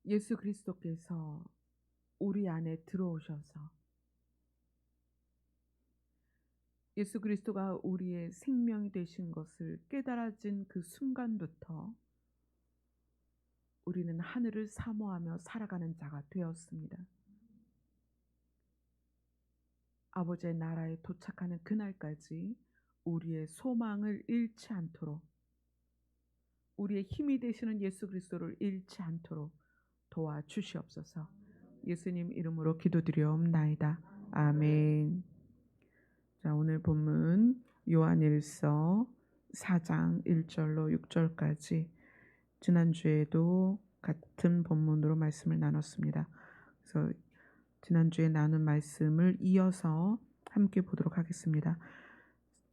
예수 그리스도께서 우리 안에 들어오셔서 예수 그리스도가 우리의 생명이 되신 것을 깨달아진 그 순간부터 우리는 하늘을 사모하며 살아가는 자가 되었습니다. 아버지의 나라에 도착하는 그날까지 우리의 소망을 잃지 않도록, 우리의 힘이 되시는 예수 그리스도를 잃지 않도록 도와주시옵소서. 예수님 이름으로 기도드리옵나이다. 아멘. 자, 오늘 본문 요한일서 4장 1절로 6절까지, 지난주에도 같은 본문으로 말씀을 나눴습니다. 그래서 지난주에 나눈 말씀을 이어서 함께 보도록 하겠습니다.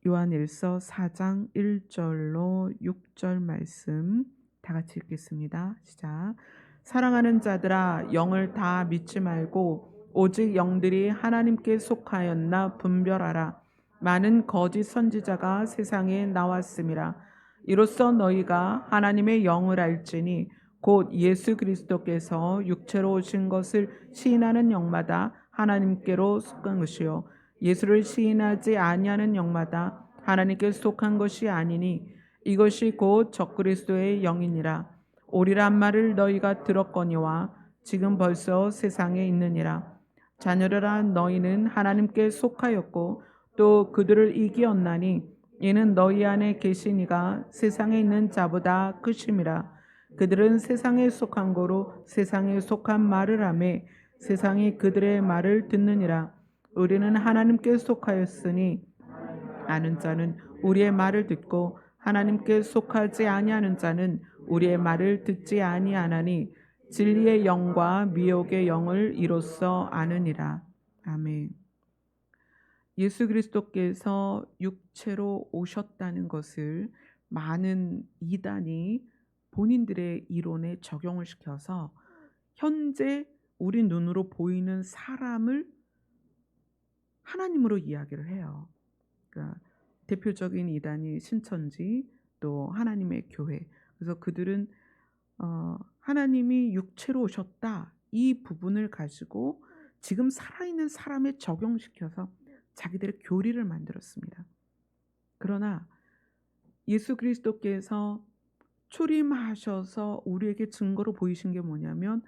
요한일서 4장 1절로 6절 말씀 다 같이 읽겠습니다. 시작. 사랑하는 자들아, 영을 다 믿지 말고 오직 영들이 하나님께 속하였나 분별하라. 많은 거짓 선지자가 세상에 나왔음이라. 이로써 너희가 하나님의 영을 알지니 곧 예수 그리스도께서 육체로 오신 것을 시인하는 영마다 하나님께로 속한 것이요 예수를 시인하지 아니하는 영마다 하나님께 속한 것이 아니니 이것이 곧 적그리스도의 영이니라. 오리란 말을 너희가 들었거니와 지금 벌써 세상에 있느니라. 자녀들아, 너희는 하나님께 속하였고 또 그들을 이기었나니 이는 너희 안에 계신 이가 세상에 있는 자보다 크심이라. 그들은 세상에 속한 거로 세상에 속한 말을 하며 세상이 그들의 말을 듣느니라. 우리는 하나님께 속하였으니 아는 자는 우리의 말을 듣고 하나님께 속하지 아니하는 자는 우리의 말을 듣지 아니하나니 진리의 영과 미혹의 영을 이로써 아느니라. 아멘. 예수 그리스도께서 육체로 오셨다는 것을 많은 이단이 본인들의 이론에 적용을 시켜서 현재 우리 눈으로 보이는 사람을 하나님으로 이야기를 해요. 그러니까 대표적인 이단이 신천지, 또 하나님의 교회. 그래서 그들은 하나님이 육체로 오셨다, 이 부분을 가지고 지금 살아있는 사람에 적용시켜서 자기들의 교리를 만들었습니다. 그러나 예수 그리스도께서 초림하셔서 우리에게 증거로 보이신 게 뭐냐면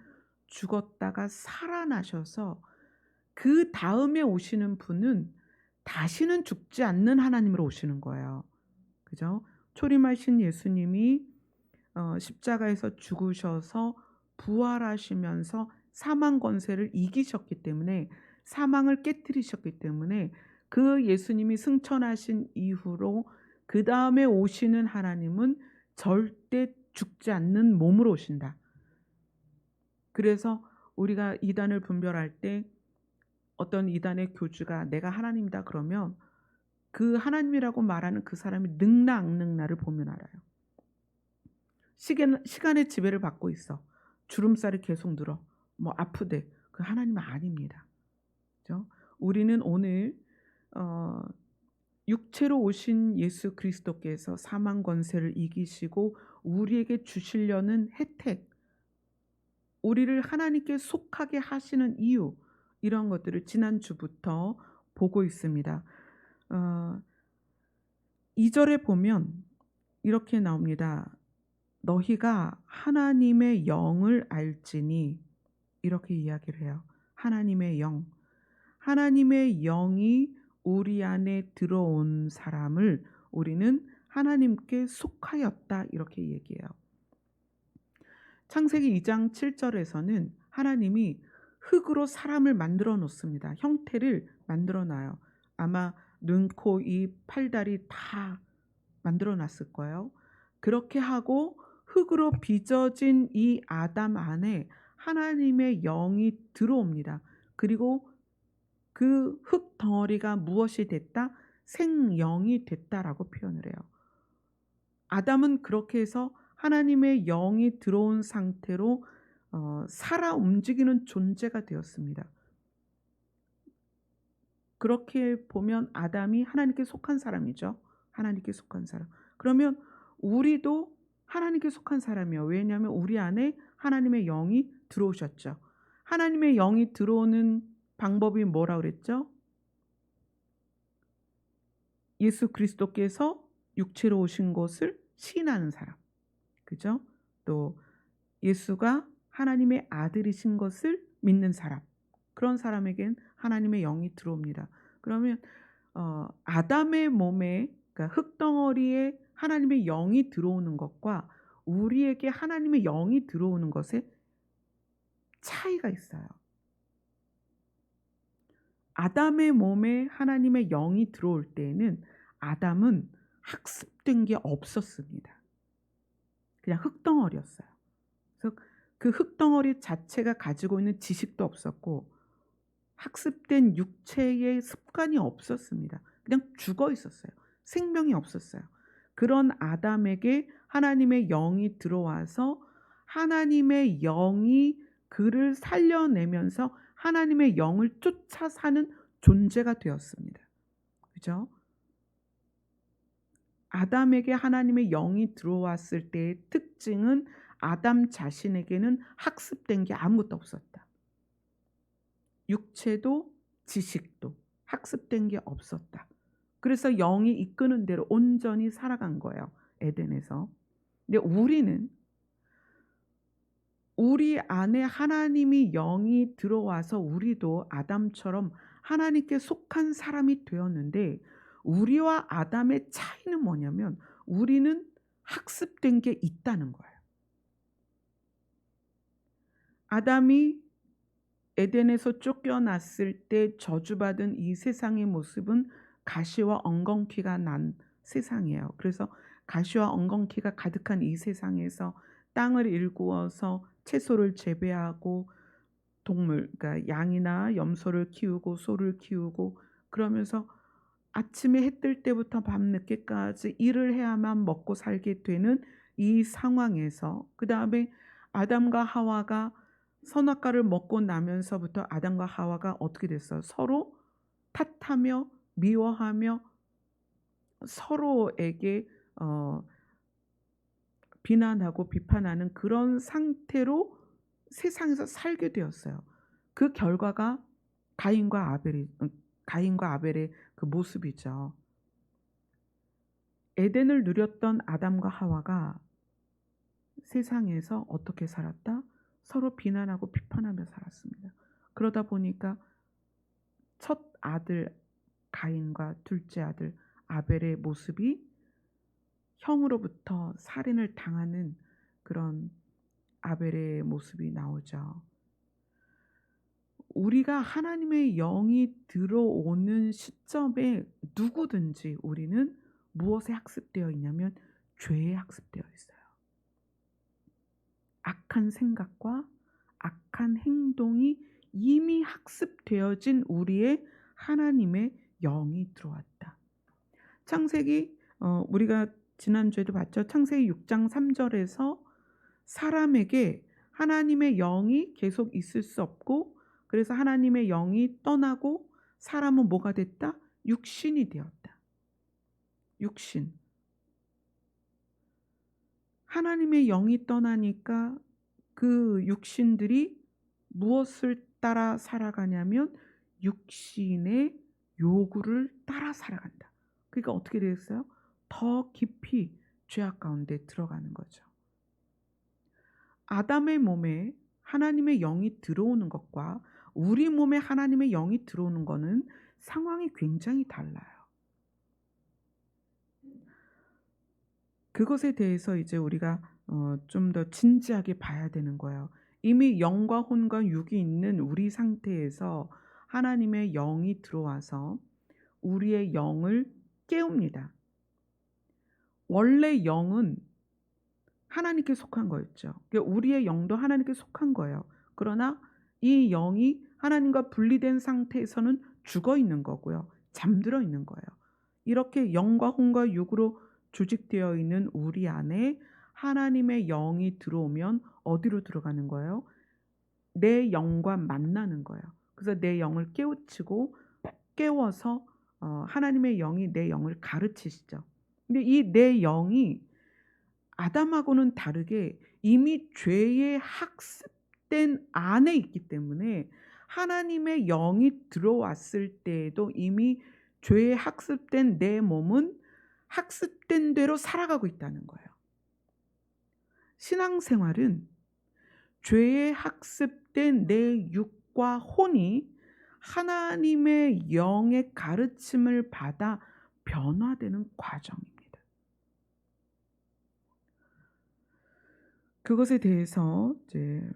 죽었다가 살아나셔서 그 다음에 오시는 분은 다시는 죽지 않는 하나님으로 오시는 거예요. 그죠? 초림하신 예수님이 십자가에서 죽으셔서 부활하시면서 사망 권세를 이기셨기 때문에, 사망을 깨뜨리셨기 때문에 그 예수님이 승천하신 이후로 그 다음에 오시는 하나님은 절대 죽지 않는 몸으로 오신다. 그래서 우리가 이단을 분별할 때 어떤 이단의 교주가 내가 하나님이다 그러면 그 하나님이라고 말하는 그 사람이 늙나 안 늙나를 보면 알아요. 시간의 지배를 받고 있어. 주름살이 계속 늘어. 뭐 아프대. 그 하나님은 아닙니다. 그렇죠? 우리는 오늘 육체로 오신 예수 그리스도께서 사망 권세를 이기시고 우리에게 주시려는 혜택, 우리를 하나님께 속하게 하시는 이유, 이런 것들을 지난주부터 보고 있습니다. 2절에 보면 이렇게 나옵니다. 너희가 하나님의 영을 알지니, 이렇게 이야기를 해요. 하나님의 영. 하나님의 영이 우리 안에 들어온 사람을 우리는 하나님께 속하였다, 이렇게 얘기해요. 창세기 2장 7절에서는 하나님이 흙으로 사람을 만들어 놓습니다. 형태를 만들어 놔요. 아마 눈, 코, 입, 팔다리 다 만들어 놨을 거예요. 그렇게 하고 흙으로 빚어진 이 아담 안에 하나님의 영이 들어옵니다. 그리고 그 흙 덩어리가 무엇이 됐다? 생영이 됐다라고 표현을 해요. 아담은 그렇게 해서 하나님의 영이 들어온 상태로 살아 움직이는 존재가 되었습니다. 그렇게 보면 아담이 하나님께 속한 사람이죠. 하나님께 속한 사람. 그러면 우리도 하나님께 속한 사람이요. 왜냐하면 우리 안에 하나님의 영이 들어오셨죠. 하나님의 영이 들어오는 방법이 뭐라 그랬죠? 예수 그리스도께서 육체로 오신 것을 시인하는 사람. 그죠? 또 예수가 하나님의 아들이신 것을 믿는 사람. 그런 사람에겐 하나님의 영이 들어옵니다. 그러면 아담의 몸에, 그러니까 흙덩어리에 하나님의 영이 들어오는 것과 우리에게 하나님의 영이 들어오는 것에 차이가 있어요. 아담의 몸에 하나님의 영이 들어올 때에는 아담은 학습된 게 없었습니다. 그냥 흙덩어리였어요. 그래서 그 흙덩어리 자체가 가지고 있는 지식도 없었고 학습된 육체의 습관이 없었습니다. 그냥 죽어 있었어요. 생명이 없었어요. 그런 아담에게 하나님의 영이 들어와서 하나님의 영이 그를 살려내면서 하나님의 영을 쫓아 사는 존재가 되었습니다. 그죠? 아담에게 하나님의 영이 들어왔을 때의 특징은 아담 자신에게는 학습된 게 아무것도 없었다. 육체도 지식도 학습된 게 없었다. 그래서 영이 이끄는 대로 온전히 살아간 거예요. 에덴에서. 근데 우리 안에 하나님이 영이 들어와서 우리도 아담처럼 하나님께 속한 사람이 되었는데 우리와 아담의 차이는 뭐냐면 우리는 학습된 게 있다는 거예요. 아담이 에덴에서 쫓겨났을 때 저주받은 이 세상의 모습은 가시와 엉겅퀴가 난 세상이에요. 그래서 가시와 엉겅퀴가 가득한 이 세상에서 땅을 일구어서 채소를 재배하고 동물, 그러니까 양이나 염소를 키우고 소를 키우고 그러면서 아침에 해 뜰 때부터 밤 늦게까지 일을 해야만 먹고 살게 되는 이 상황에서 그다음에 아담과 하와가 선악과를 먹고 나면서부터 아담과 하와가 어떻게 됐어요? 서로 탓하며 미워하며 서로에게 어 비난하고 비판하는 그런 상태로 세상에서 살게 되었어요. 그 결과가 가인과 아벨의 그 모습이죠. 에덴을 누렸던 아담과 하와가 세상에서 어떻게 살았다? 서로 비난하고 비판하며 살았습니다. 그러다 보니까 첫 아들 가인과 둘째 아들 아벨의 모습이 형으로부터 살인을 당하는 그런 아벨의 모습이 나오죠. 우리가 하나님의 영이 들어오는 시점에 누구든지 우리는 무엇에 학습되어 있냐면 죄에 학습되어 있어요. 악한 생각과 악한 행동이 이미 학습되어진 우리의 하나님의 영이 들어왔다. 창세기 우리가 지난주에도 봤죠. 창세기 6장 3절에서 사람에게 하나님의 영이 계속 있을 수 없고 그래서 하나님의 영이 떠나고 사람은 뭐가 됐다? 육신이 되었다. 육신. 하나님의 영이 떠나니까 그 육신들이 무엇을 따라 살아가냐면 육신의 요구를 따라 살아간다. 그러니까 어떻게 되겠어요? 더 깊이 죄악 가운데 들어가는 거죠. 아담의 몸에 하나님의 영이 들어오는 것과 우리 몸에 하나님의 영이 들어오는 것은 상황이 굉장히 달라요. 그것에 대해서 이제 우리가 좀 더 진지하게 봐야 되는 거예요. 이미 영과 혼과 육이 있는 우리 상태에서 하나님의 영이 들어와서 우리의 영을 깨웁니다. 원래 영은 하나님께 속한 거였죠. 그러니까 우리의 영도 하나님께 속한 거예요. 그러나 이 영이 하나님과 분리된 상태에서는 죽어 있는 거고요. 잠들어 있는 거예요. 이렇게 영과 혼과 육으로 조직되어 있는 우리 안에 하나님의 영이 들어오면 어디로 들어가는 거예요? 내 영과 만나는 거예요. 그래서 내 영을 깨워서 하나님의 영이 내 영을 가르치시죠. 근데 이 내 영이 아담하고는 다르게 이미 죄에 학습된 안에 있기 때문에 하나님의 영이 들어왔을 때에도 이미 죄에 학습된 내 몸은 학습된 대로 살아가고 있다는 거예요. 신앙생활은 죄에 학습된 내 육과 혼이 하나님의 영의 가르침을 받아 변화되는 과정입니다. 그것에 대해서 이제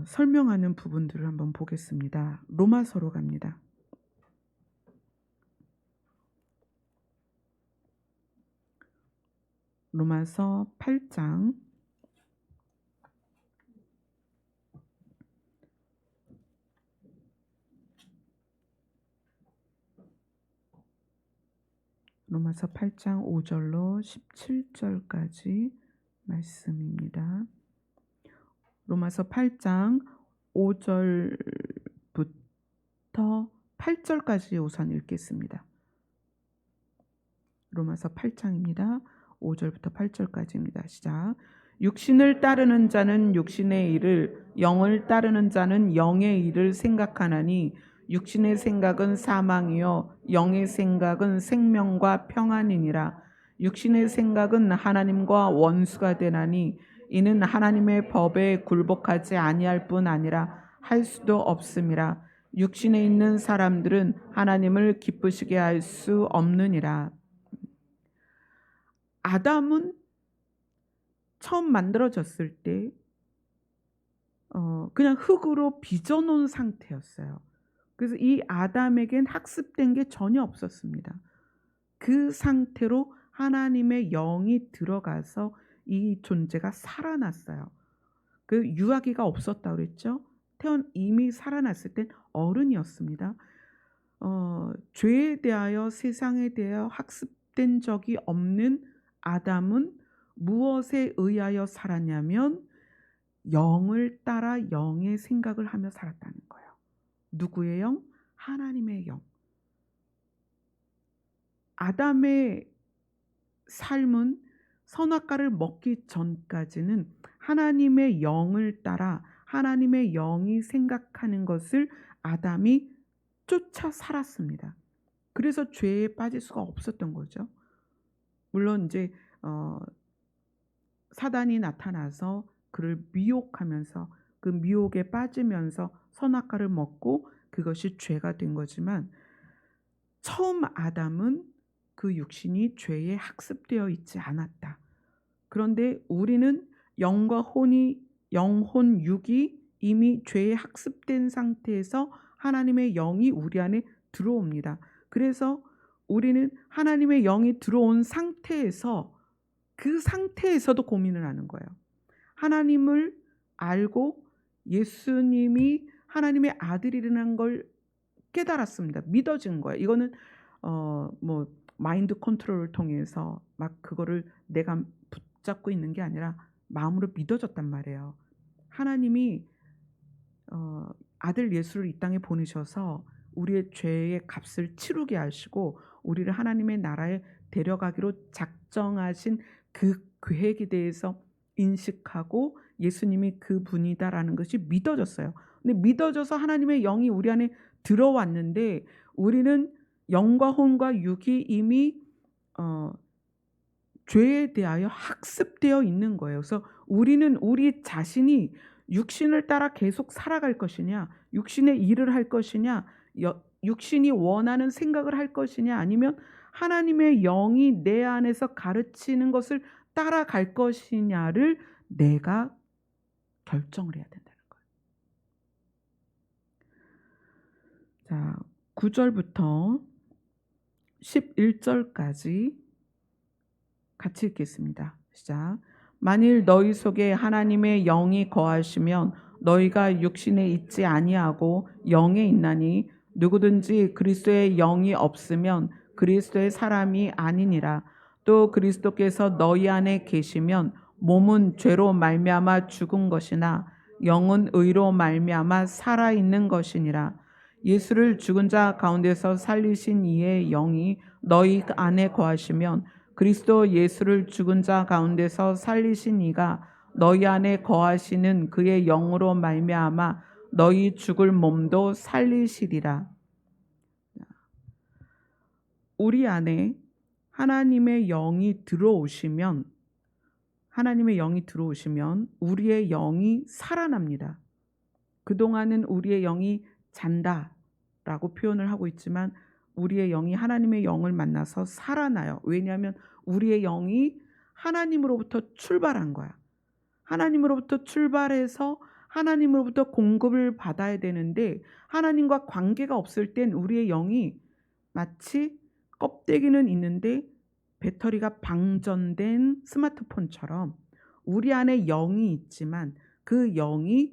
설명하는 부분들을 한번 보겠습니다. 로마서로 갑니다. 로마서 8장 로마서 8장 5절로 17절까지 말씀입니다. 로마서 8장 5절부터 8절까지 우선 읽겠습니다. 로마서 8장입니다. 5절부터 8절까지입니다. 시작. 육신을 따르는 자는 육신의 일을, 영을 따르는 자는 영의 일을 생각하나니 육신의 생각은 사망이요 영의 생각은 생명과 평안이니라. 육신의 생각은 하나님과 원수가 되나니 이는 하나님의 법에 굴복하지 아니할 뿐 아니라 할 수도 없음이라. 육신에 있는 사람들은 하나님을 기쁘시게 할 수 없느니라. 아담은 처음 만들어졌을 때 그냥 흙으로 빚어놓은 상태였어요. 그래서 이 아담에겐 학습된 게 전혀 없었습니다. 그 상태로 하나님의 영이 들어가서 이 존재가 살아났어요. 그 유아기가 없었다고 그랬죠. 이미 살아났을 땐 어른이었습니다. 죄에 대하여 세상에 대하여 학습된 적이 없는 아담은 무엇에 의하여 살았냐면 영을 따라 영의 생각을 하며 살았다는 거예요. 누구의 영? 하나님의 영. 아담의 삶은 선악과를 먹기 전까지는 하나님의 영을 따라 하나님의 영이 생각하는 것을 아담이 쫓아 살았습니다. 그래서 죄에 빠질 수가 없었던 거죠. 물론 이제 사단이 나타나서 그를 미혹하면서 그 미혹에 빠지면서 선악과를 먹고 그것이 죄가 된 거지만 처음 아담은 그 육신이 죄에 학습되어 있지 않았다. 그런데 우리는 영과 혼이 영혼 육이 이미 죄에 학습된 상태에서 하나님의 영이 우리 안에 들어옵니다. 그래서 우리는 하나님의 영이 들어온 상태에서 그 상태에서도 고민을 하는 거예요. 하나님을 알고 예수님이 하나님의 아들이라는 걸 깨달았습니다. 믿어진 거예요. 이거는 뭐 마인드 컨트롤을 통해서 막 그거를 내가 붙잡고 있는 게 아니라 마음으로 믿어졌단 말이에요. 하나님이 아들 예수를 이 땅에 보내셔서 우리의 죄의 값을 치르게 하시고 우리를 하나님의 나라에 데려가기로 작정하신 그 계획에 대해서 인식하고 예수님이 그분이다라는 것이 믿어졌어요. 근데 믿어져서 하나님의 영이 우리 안에 들어왔는데 우리는 영과 혼과 육이 이미 죄에 대하여 학습되어 있는 거예요. 그래서 우리는 우리 자신이 육신을 따라 계속 살아갈 것이냐, 육신의 일을 할 것이냐, 육신이 원하는 생각을 할 것이냐, 아니면 하나님의 영이 내 안에서 가르치는 것을 따라갈 것이냐를 내가 결정을 해야 된다는 거예요. 자, 9절부터 11절까지 같이 읽겠습니다. 시작. 만일 너희 속에 하나님의 영이 거하시면 너희가 육신에 있지 아니하고 영에 있나니 누구든지 그리스도의 영이 없으면 그리스도의 사람이 아니니라. 또 그리스도께서 너희 안에 계시면 몸은 죄로 말미암아 죽은 것이나 영은 의로 말미암아 살아있는 것이니라. 예수를 죽은 자 가운데서 살리신 이의 영이 너희 안에 거하시면 그리스도 예수를 죽은 자 가운데서 살리신 이가 너희 안에 거하시는 그의 영으로 말미암아 너희 죽을 몸도 살리시리라. 우리 안에 하나님의 영이 들어오시면 우리의 영이 살아납니다. 그동안은 우리의 영이 잔다라고 표현을 하고 있지만 우리의 영이 하나님의 영을 만나서 살아나요. 왜냐하면 우리의 영이 하나님으로부터 출발한 거야. 하나님으로부터 출발해서 하나님으로부터 공급을 받아야 되는데 하나님과 관계가 없을 땐 우리의 영이 마치 껍데기는 있는데 배터리가 방전된 스마트폰처럼 우리 안에 영이 있지만 그 영이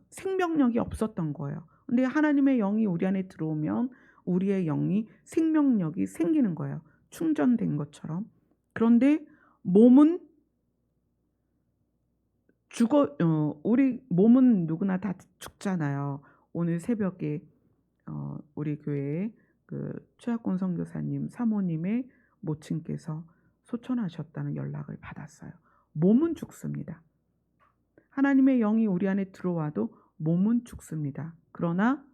생명력이 없었던 거예요. 근데 하나님의 영이 우리 안에 들어오면 우리의 영이 생명력이 생기는 거예요. 충전된 것처럼. 그런데 몸은 우리 몸은 누구나 다 죽잖아요. 오늘 새벽에 우리 교회에 그 최학권 선교사님 사모님의 모친께서 소천하셨다는 연락을 받았어요. 몸은 죽습니다. 하나님의 영이 우리 안에 들어와도 몸은 죽습니다. 그러나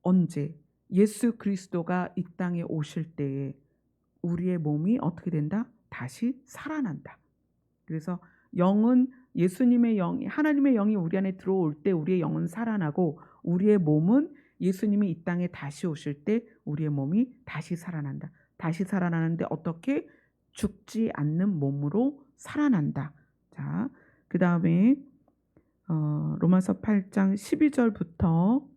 언제 예수 그리스도가 이 땅에 오실 때에 우리의 몸이 어떻게 된다? 다시 살아난다. 그래서 영은 예수님의 영이 하나님의 영이 우리 안에 들어올 때 우리의 영은 살아나고 우리의 몸은 예수님이 이 땅에 다시 오실 때 우리의 몸이 다시 살아난다. 다시 살아나는데 어떻게? 죽지 않는 몸으로 살아난다. 자, 그 다음에 로마서 8장 12절부터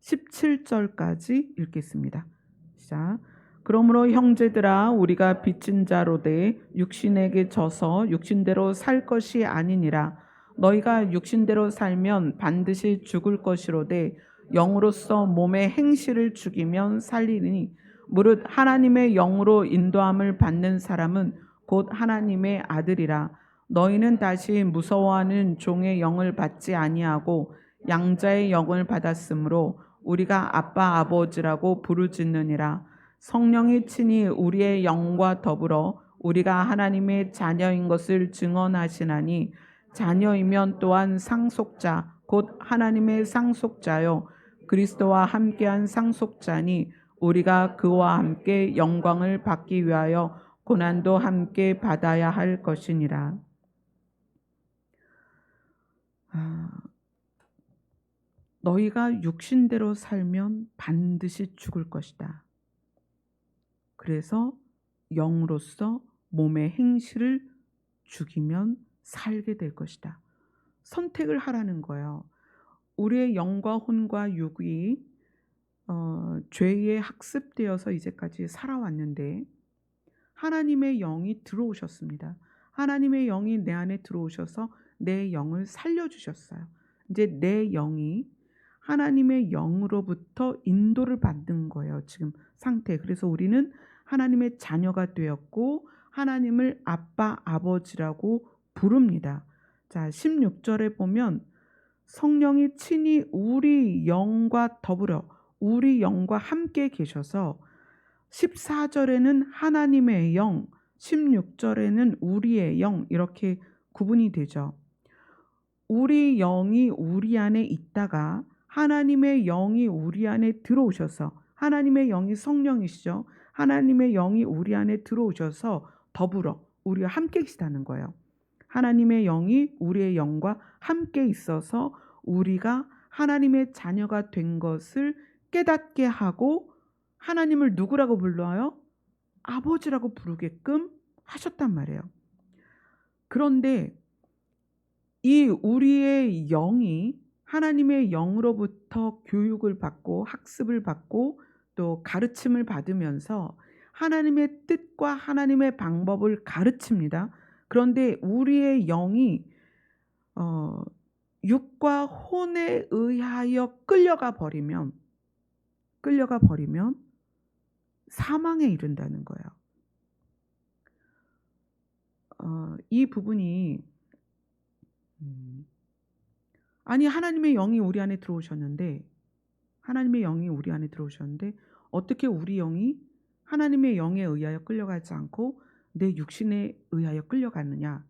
17절까지 읽겠습니다. 시작. 그러므로 형제들아 우리가 빚진 자로되 육신에게 져서 육신대로 살 것이 아니니라. 너희가 육신대로 살면 반드시 죽을 것이로되 영으로서 몸의 행실을 죽이면 살리니 무릇 하나님의 영으로 인도함을 받는 사람은 곧 하나님의 아들이라. 너희는 다시 무서워하는 종의 영을 받지 아니하고 양자의 영을 받았으므로 우리가 아빠 아버지라고 부르짖느니라. 성령이 친히 우리의 영과 더불어 우리가 하나님의 자녀인 것을 증언하시나니 자녀이면 또한 상속자 곧 하나님의 상속자요 그리스도와 함께한 상속자니 우리가 그와 함께 영광을 받기 위하여 고난도 함께 받아야 할 것이니라. 너희가 육신대로 살면 반드시 죽을 것이다. 그래서 영으로서 몸의 행실을 죽이면 살게 될 것이다. 선택을 하라는 거예요. 우리의 영과 혼과 육이 죄에 학습되어서 이제까지 살아왔는데 하나님의 영이 들어오셨습니다. 하나님의 영이 내 안에 들어오셔서 내 영을 살려주셨어요. 이제 내 영이 하나님의 영으로부터 인도를 받는 거예요. 지금 상태. 그래서 우리는 하나님의 자녀가 되었고 하나님을 아빠 아버지라고 부릅니다. 자, 16절에 보면 성령이 친히 우리 영과 더불어 우리 영과 함께 계셔서 14절에는 하나님의 영, 16절에는 우리의 영 이렇게 구분이 되죠. 우리 영이 우리 안에 있다가 하나님의 영이 우리 안에 들어오셔서 하나님의 영이 성령이시죠. 하나님의 영이 우리 안에 들어오셔서 더불어 우리와 함께 계시다는 거예요. 하나님의 영이 우리의 영과 함께 있어서 우리가 하나님의 자녀가 된 것을 깨닫게 하고 하나님을 누구라고 불러요? 아버지라고 부르게끔 하셨단 말이에요. 그런데 이 우리의 영이 하나님의 영으로부터 교육을 받고 학습을 받고 또 가르침을 받으면서 하나님의 뜻과 하나님의 방법을 가르칩니다. 그런데 우리의 영이 육과 혼에 의하여 끌려가 버리면 사망에 이른다는 거예요. 이 부분이 아니 하나님의 영이 우리 안에 들어오셨는데 어떻게 우리 영이 하나님의 영에 의하여 끌려가지 않고 내 육신에 의하여 끌려가느냐?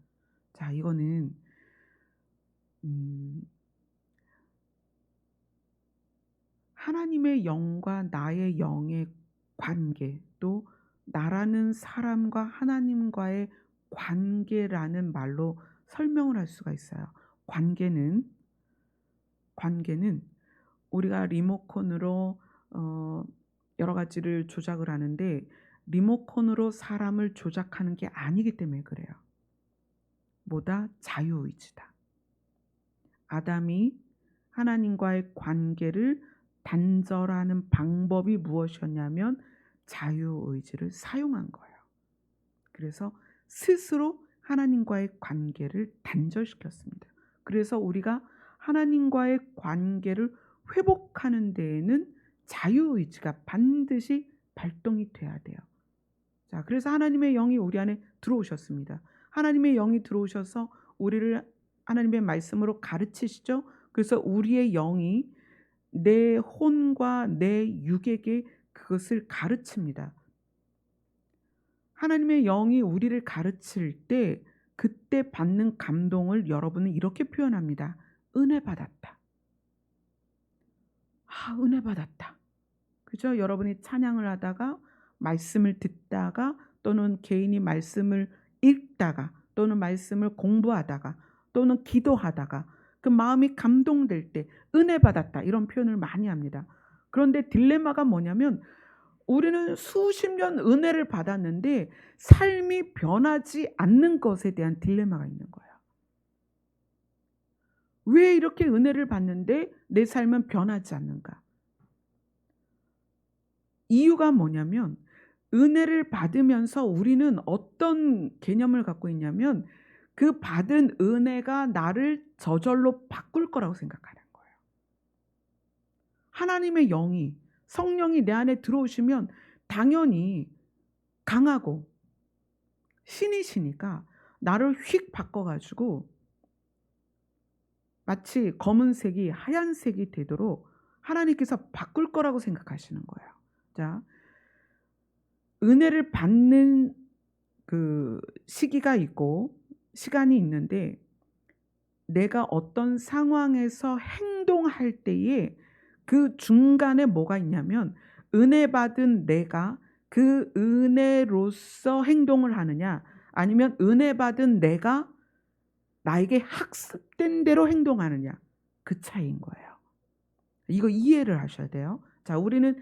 자, 이거는 음 하나님의 영과 나의 영의 관계, 또 나라는 사람과 하나님과의 관계라는 말로 설명을 할 수가 있어요. 관계는 관계는 우리가 리모컨으로 여러 가지를 조작을 하는데 리모컨으로 사람을 조작하는 게 아니기 때문에 그래요. 뭐다? 자유의지다. 아담이 하나님과의 관계를 단절하는 방법이 무엇이었냐면 자유의지를 사용한 거예요. 그래서 스스로 하나님과의 관계를 단절시켰습니다. 그래서 우리가 하나님과의 관계를 회복하는 데에는 자유의지가 반드시 발동이 돼야 돼요. 자, 그래서 하나님의 영이 우리 안에 들어오셨습니다. 하나님의 영이 들어오셔서 우리를 하나님의 말씀으로 가르치시죠. 그래서 우리의 영이 내 혼과 내 육에게 그것을 가르칩니다. 하나님의 영이 우리를 가르칠 때 그때 받는 감동을 여러분은 이렇게 표현합니다. 은혜 받았다. 아, 은혜 받았다. 그죠? 여러분이 찬양을 하다가 말씀을 듣다가 또는 개인이 말씀을 읽다가 또는 말씀을 공부하다가 또는 기도하다가 그 마음이 감동될 때 은혜 받았다 이런 표현을 많이 합니다. 그런데 딜레마가 뭐냐면 우리는 수십 년 은혜를 받았는데 삶이 변하지 않는 것에 대한 딜레마가 있는 거예요. 왜 이렇게 은혜를 받는데 내 삶은 변하지 않는가? 이유가 뭐냐면 은혜를 받으면서 우리는 어떤 개념을 갖고 있냐면 그 받은 은혜가 나를 저절로 바꿀 거라고 생각하는 거예요. 하나님의 영이 성령이 내 안에 들어오시면 당연히 강하고 신이시니까 나를 휙 바꿔가지고 마치 검은색이 하얀색이 되도록 하나님께서 바꿀 거라고 생각하시는 거예요. 자, 은혜를 받는 그 시기가 있고 시간이 있는데 내가 어떤 상황에서 행동할 때에 그 중간에 뭐가 있냐면 은혜 받은 내가 그 은혜로서 행동을 하느냐 아니면 은혜 받은 내가 나에게 학습된 대로 행동하느냐 그 차이인 거예요. 이거 이해를 하셔야 돼요. 자, 우리는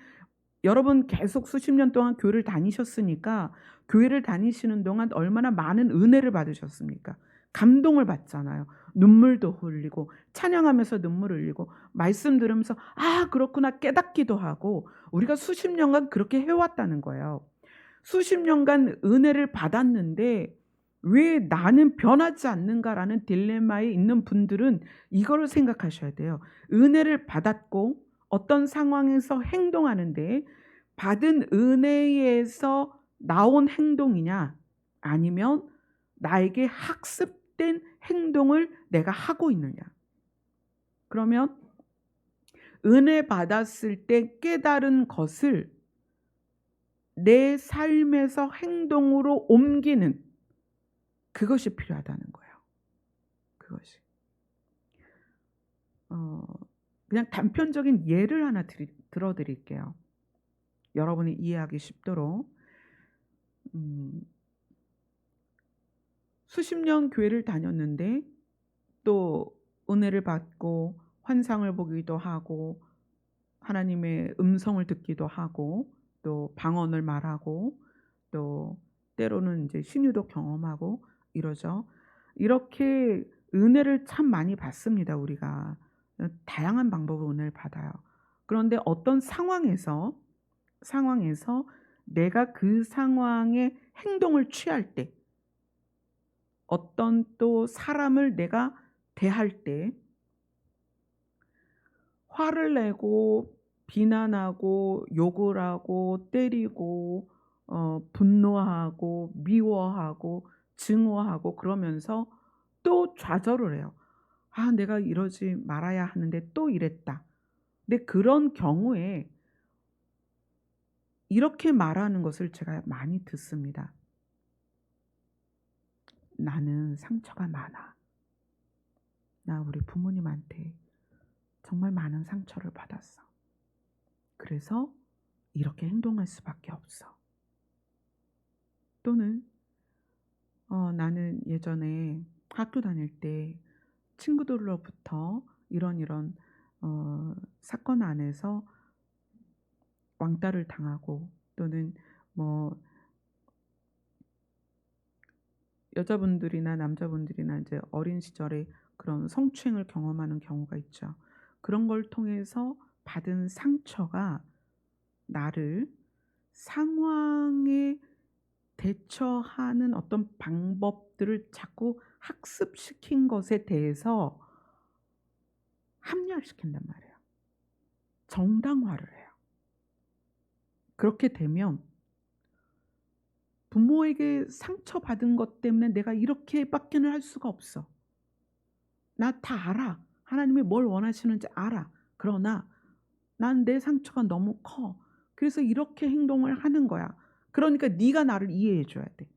여러분 계속 수십 년 동안 교회를 다니셨으니까 교회를 다니시는 동안 얼마나 많은 은혜를 받으셨습니까? 감동을 받잖아요. 눈물도 흘리고 찬양하면서 눈물을 흘리고 말씀 들으면서 아 그렇구나 깨닫기도 하고 우리가 수십 년간 그렇게 해왔다는 거예요. 수십 년간 은혜를 받았는데 왜 나는 변하지 않는가라는 딜레마에 있는 분들은 이거를 생각하셔야 돼요. 은혜를 받았고 어떤 상황에서 행동하는데 받은 은혜에서 나온 행동이냐 아니면 나에게 학습된 행동을 내가 하고 있느냐. 그러면 은혜 받았을 때 깨달은 것을 내 삶에서 행동으로 옮기는 그것이 필요하다는 거예요. 그것이. 그냥 단편적인 예를 하나 들어드릴게요. 여러분이 이해하기 쉽도록. 수십 년 교회를 다녔는데 또 은혜를 받고 환상을 보기도 하고 하나님의 음성을 듣기도 하고 또 방언을 말하고 또 때로는 이제 신유도 경험하고 이러죠. 이렇게 은혜를 참 많이 받습니다, 우리가. 다양한 방법으로 은혜를 받아요. 그런데 어떤 상황에서 내가 그 상황에 행동을 취할 때 어떤 또 사람을 내가 대할 때 화를 내고 비난하고 욕을 하고 때리고 분노하고 미워하고 증오하고 그러면서 또 좌절을 해요. '아 내가 이러지 말아야 하는데 또 이랬다.' 근데 그런 경우에 이렇게 말하는 것을 제가 많이 듣습니다. 나는 상처가 많아. 나 우리 부모님한테 정말 많은 상처를 받았어. 그래서 이렇게 행동할 수밖에 없어. 또는 나는 예전에 학교 다닐 때 친구들로부터 이런 사건 안에서 왕따를 당하고, 또는 뭐 여자분들이나 남자분들이나 이제 어린 시절에 그런 성추행을 경험하는 경우가 있죠. 그런 걸 통해서 받은 상처가 나를 상황에 대처하는 어떤 방법들을 자꾸 학습시킨 것에 대해서 합리화시킨단 말이에요. 정당화를 해요. 그렇게 되면 부모에게 상처받은 것 때문에 내가 이렇게밖에는 할 수가 없어. 나 다 알아. 하나님이 뭘 원하시는지 알아. 그러나 난 내 상처가 너무 커. 그래서 이렇게 행동을 하는 거야. 그러니까 네가 나를 이해해 줘야 돼.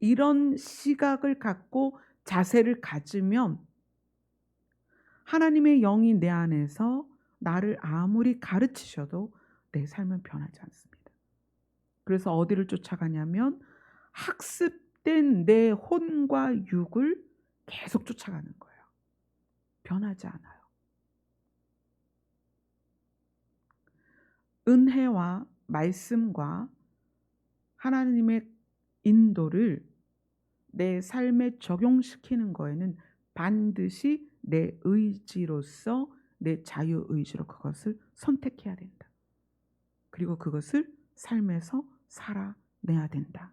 이런 시각을 갖고 자세를 가지면 하나님의 영이 내 안에서 나를 아무리 가르치셔도 내 삶은 변하지 않습니다. 그래서 어디를 쫓아가냐면 학습된 내 혼과 육을 계속 쫓아가는 거예요. 변하지 않아요. 은혜와 말씀과 하나님의 인도를 내 삶에 적용시키는 거에는 반드시 내 의지로서, 내 자유의지로 그것을 선택해야 된다. 그리고 그것을 삶에서 살아내야 된다.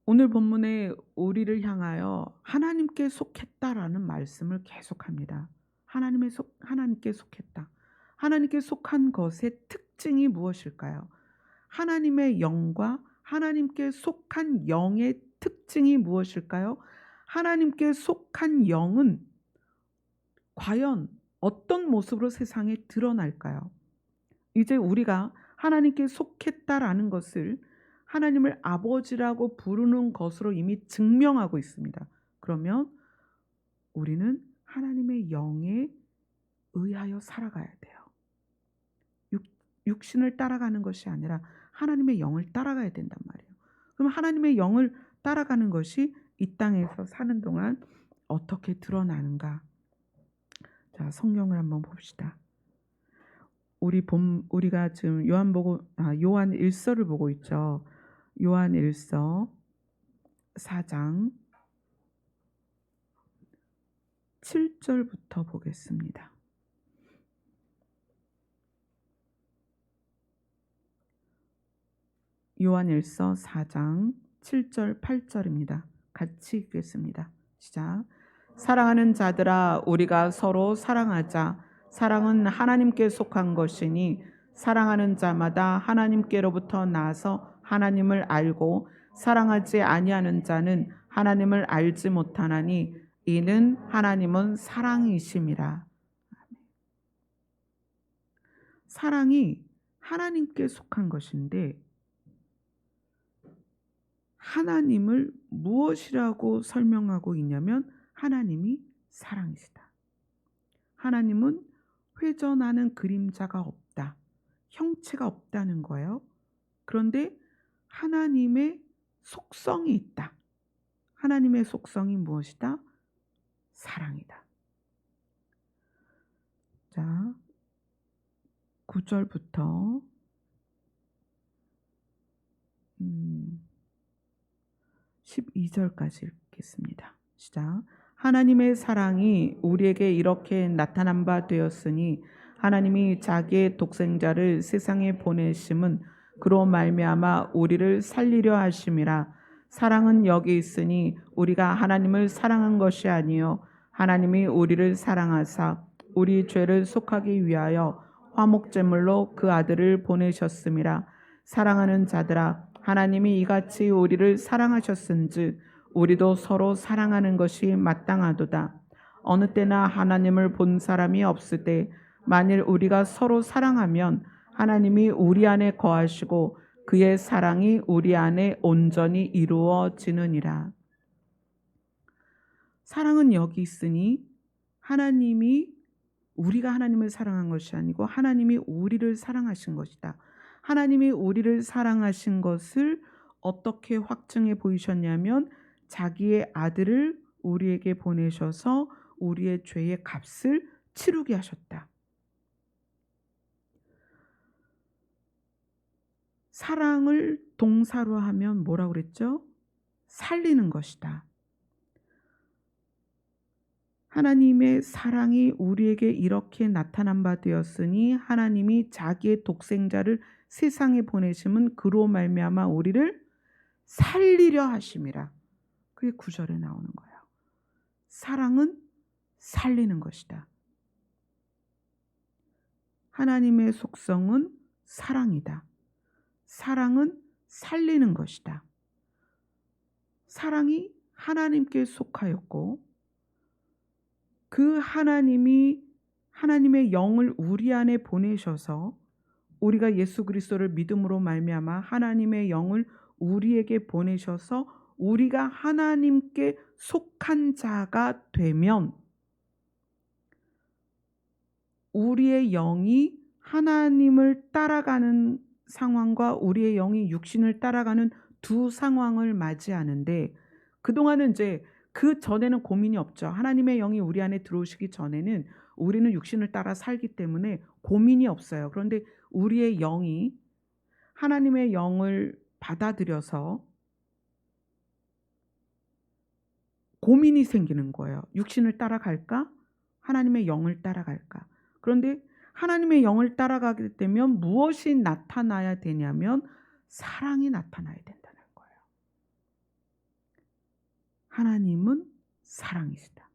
오늘 본문에 우리를 향하여 하나님께 속했다라는 말씀을 계속합니다. 하나님께 속했다. 하나님께 속한 것의 특징이 무엇일까요? 하나님의 영과 하나님께 속한 영의 특징이 무엇일까요? 하나님께 속한 영은 과연 어떤 모습으로 세상에 드러날까요? 이제 우리가 하나님께 속했다라는 것을 하나님을 아버지라고 부르는 것으로 이미 증명하고 있습니다. 그러면 우리는 하나님의 영에 의하여 살아가야 돼요. 육신을 따라가는 것이 아니라 하나님의 영을 따라가야 된단 말이에요. 그럼 하나님의 영을 따라가는 것이 이 땅에서 사는 동안 어떻게 드러나는가? 자, 성경을 한번 봅시다. 우리가 지금 요한 1서를 보고 있죠. 요한 1서 4장 7절부터 보겠습니다. 요한 1서 4장 7절 8절입니다. 같이 읽겠습니다. 시작. 사랑하는 자들아, 우리가 서로 사랑하자. 사랑은 하나님께 속한 것이니 사랑하는 자마다 하나님께로부터 나서 하나님을 알고 사랑하지 아니하는 자는 하나님을 알지 못하나니 이는 하나님은 사랑이심이라. 사랑이 하나님께 속한 것인데 하나님을 무엇이라고 설명하고 있냐면 하나님이 사랑이시다. 하나님은 회전하는 그림자가 없다. 형체가 없다는 거예요. 그런데 하나님의 속성이 있다. 하나님의 속성이 무엇이다? 사랑이다. 자, 9절부터 12절까지 읽겠습니다. 시작. 하나님의 사랑이 우리에게 이렇게 나타난 바 되었으니 하나님이 자기의 독생자를 세상에 보내심은 그로 말미암아 우리를 살리려 하심이라. 사랑은 여기 있으니 우리가 하나님을 사랑한 것이 아니요 하나님이 우리를 사랑하사 우리 죄를 속하기 위하여 화목제물로 그 아들을 보내셨음이라. 사랑하는 자들아, 하나님이 이같이 우리를 사랑하셨은즉 우리도 서로 사랑하는 것이 마땅하도다. 어느 때나 하나님을 본 사람이 없을 때 만일 우리가 서로 사랑하면 하나님이 우리 안에 거하시고 그의 사랑이 우리 안에 온전히 이루어지느니라. 사랑은 여기 있으니 우리가 하나님을 사랑한 것이 아니고 하나님이 우리를 사랑하신 것이다. 하나님이 우리를 사랑하신 것을 어떻게 확증해 보이셨냐면 자기의 아들을 우리에게 보내셔서 우리의 죄의 값을 치르게 하셨다. 사랑을 동사로 하면 뭐라고 그랬죠? 살리는 것이다. 하나님의 사랑이 우리에게 이렇게 나타난 바 되었으니 하나님이 자기의 독생자를 세상에 보내심은 그로 말미암아 우리를 살리려 하심이라. 그게 9절에 나오는 거예요. 사랑은 살리는 것이다. 하나님의 속성은 사랑이다. 사랑은 살리는 것이다. 사랑이 하나님께 속하였고 그 하나님이 하나님의 영을 우리 안에 보내셔서 우리가 예수 그리스도를 믿음으로 말미암아 하나님의 영을 우리에게 보내셔서 우리가 하나님께 속한 자가 되면 우리의 영이 하나님을 따라가는 상황과 우리의 영이 육신을 따라가는 두 상황을 맞이하는데 그동안은 이제 그 전에는 고민이 없죠. 하나님의 영이 우리 안에 들어오시기 전에는 우리는 육신을 따라 살기 때문에 고민이 없어요. 그런데 우리의 영이 하나님의 영을 받아들여서 고민이 생기는 거예요. 육신을 따라갈까? 하나님의 영을 따라갈까? 그런데 하나님의 영을 따라가게 되면 무엇이 나타나야 되냐면 사랑이 나타나야 된다는 거예요. 하나님은 사랑이시다.